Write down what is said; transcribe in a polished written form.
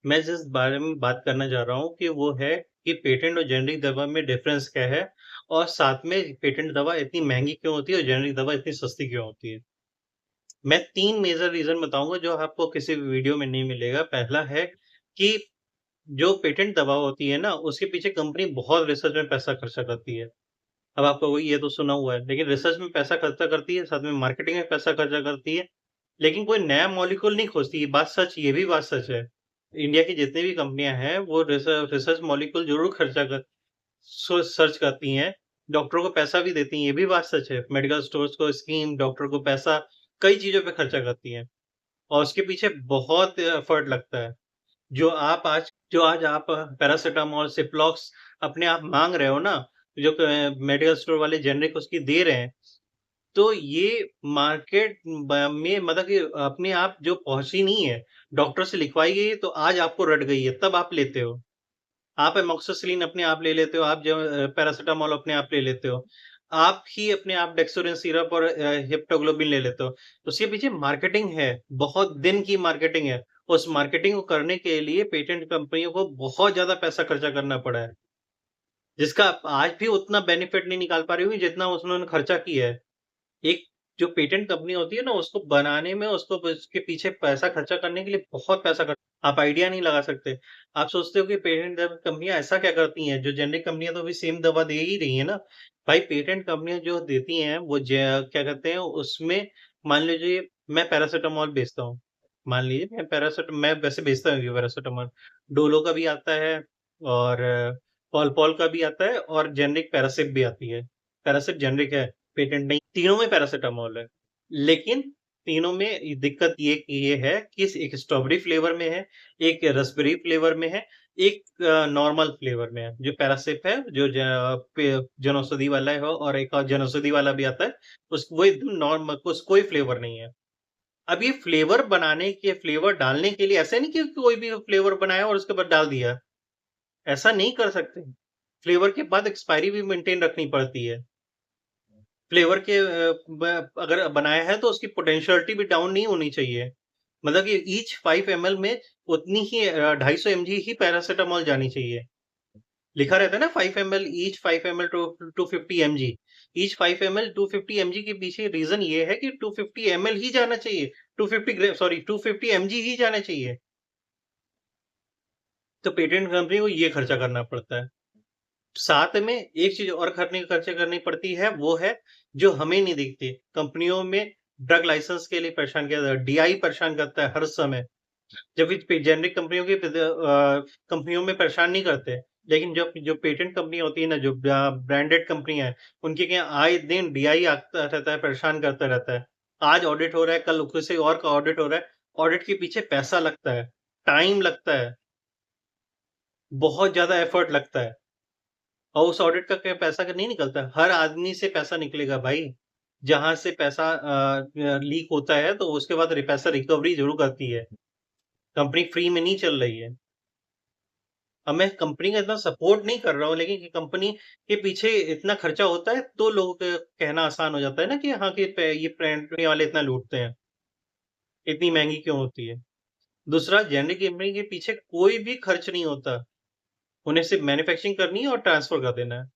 मैं जिस बारे में बात करना चाह रहा हूँ कि वो है कि पेटेंट और जेनेरिक दवा में डिफरेंस क्या है? और साथ में पेटेंट दवा इतनी महँगी क्यों होती है और जेनेरिक दवा इतनी सस्ती क्यों होती है? मैं 3 मेजर रीज़न बताऊँगा जो आपको किसी भी वीडियो में नहीं मिलेगा। पहला है कि जो पेटेंट दवा होती है ना, उसके पीछे कंपनी बहुत रिसर्च में पैसा खर्चा करती है। अब आप कहोगे ये तो सुना हुआ है, लेकिन रिसर्च में पैसा खर्चा करती है, साथ में मार्केटिंग में पैसा खर्चा करती है, लेकिन कोई नया मॉलिक्यूल नहीं खोजती। ये भी बात सच है। इंडिया की जितनी भी कंपनियाँ हैं, वो रिसर्च मॉलिक्यूल ज़रूर खर्चा कर सर्च करती हैं, डॉक्टरों को पैसा भी देती हैं, ये भी बात सच है। मेडिकल स्टोर्स को स्कीम, डॉक्टर को पैसा, कई चीज़ों पे खर्चा करती हैं और उसके पीछे बहुत एफर्ट लगता है। जो आज आप पैरासिटामॉल, सिप्लॉक्स अपने आप माँग रहे हो ना, जो मेडिकल स्टोर वाले जेनरिक उसकी दे रहे हैं, तो ये मार्केट में मतलब कि अपने आप जो पहुँची नहीं है, डॉक्टर से लिखवाई गई है, तो आज आपको रट गई है, तब आप लेते हो। आप एमॉक्सिसिलिन अपने आप ले लेते हो, आप जो पैरासिटामॉल अपने आप ले लेते हो। आप ही अपने आप डेक्सोरेंस सिरप और हेप्टाग्लोबिन ले लेते हो। तो उसके पीछे मार्केटिंग है, बहुत दिन की मार्केटिंग है। उस मार्केटिंग को करने के लिए पेटेंट कंपनियों को बहुत ज़्यादा पैसा खर्चा करना पड़ा है, जिसका आज भी उतना बेनिफिट नहीं निकाल पा रही होंगी जितना उन्होंने खर्चा किया है। एक जो पेटेंट कंपनी होती है ना, उसको बनाने में उसको उसके पीछे पैसा खर्चा करने के लिए बहुत पैसा खर्च आप आइडिया नहीं लगा सकते। आप सोचते हो कि पेटेंट कंपनियाँ ऐसा क्या करती हैं? जो जेनेरिक कंपनियाँ तो अभी सेम दवा दे ही रही हैं ना। भाई पेटेंट कंपनियाँ जो देती हैं वो क्या कहते हैं उसमें मान लीजिए मैं पैरासिटामॉल बेचता हूँ। मान लीजिए मैं वैसे बेचता हूँ पैरासिटामॉल। डोलो का भी आता है और पॉल-पॉल का भी आता है और जेनेरिक पैरासिप भी आती है। पैरासिप जेनेरिक है, पेटेंट नहीं तीनों में पैरासिटामॉल है। लेकिन तीनों में दिक्कत ये है कि एक स्ट्रॉबेरी फ्लेवर में है, एक रास्पबेरी फ्लेवर में है, एक नॉर्मल फ्लेवर में है। जो पैरासिप है, जो जनौषधि वाला है और एक और जनौषधि वाला भी आता है, वो एकदम नॉर्मल कोई फ्लेवर नहीं है। अब ये फ्लेवर डालने के लिए ऐसा नहीं कि कोई भी फ्लेवर बनाया और उसके बाद डाल दिया। ऐसा नहीं कर सकते। फ्लेवर के बाद एक्सपायरी भी मेंटेन रखनी पड़ती है। फ्लेवर के अगर बनाया है तो उसकी पोटेंशियलिटी भी डाउन नहीं होनी चाहिए। मतलब कि ईच 5 एमएल में उतनी ही 250 एमजी ही पैरासिटामॉल जानी चाहिए। लिखा रहता है ना 5 ML each 5 ML to 250 MG. Each 5 ML 250 MG के पीछे रीज़न ये है कि 250 एमएल ही जाना चाहिए। 250 एमजी ही जाना चाहिए। तो पेटेंट कंपनी को ये खर्चा करना पड़ता है। साथ में एक चीज़ और खर्चे करनी पड़ती है, वो है जो हमें नहीं दिखती। कंपनियों में ड्रग लाइसेंस के लिए परेशान किया जाता है, डीआई परेशान करता है हर समय। जबकि जेनेरिक कंपनियों की कंपनियों में परेशान नहीं करते। लेकिन जब जो पेटेंट कंपनी होती है ना, जो ब्रांडेड कंपनियाँ हैं, उनके क्या आए दिन डीआई आता रहता है, परेशान करता रहता है। आज ऑडिट हो रहा है, कल किसी और का ऑडिट हो रहा है। ऑडिट के पीछे पैसा लगता है, टाइम लगता है, बहुत ज़्यादा एफर्ट लगता है। और उस ऑडिट का क्या पैसा का नहीं निकलता है, हर आदमी से पैसा निकलेगा भाई। जहाँ से पैसा लीक होता है तो उसके बाद पैसा रिकवरी ज़रूर करती है। कंपनी फ्री में नहीं चल रही है। अब मैं कंपनी का इतना सपोर्ट नहीं कर रहा हूँ, लेकिन कंपनी के पीछे इतना खर्चा होता है तो लोगों का कहना आसान हो जाता है ना कि हाँ, कि ये कंपनी वाले इतना लूटते हैं, इतनी महँगी क्यों होती है। दूसरा जेनेरिक कंपनी के पीछे कोई भी खर्च नहीं होता। उन्हें सिर्फ मैन्युफैक्चरिंग करनी है और ट्रांसफर कर देना है।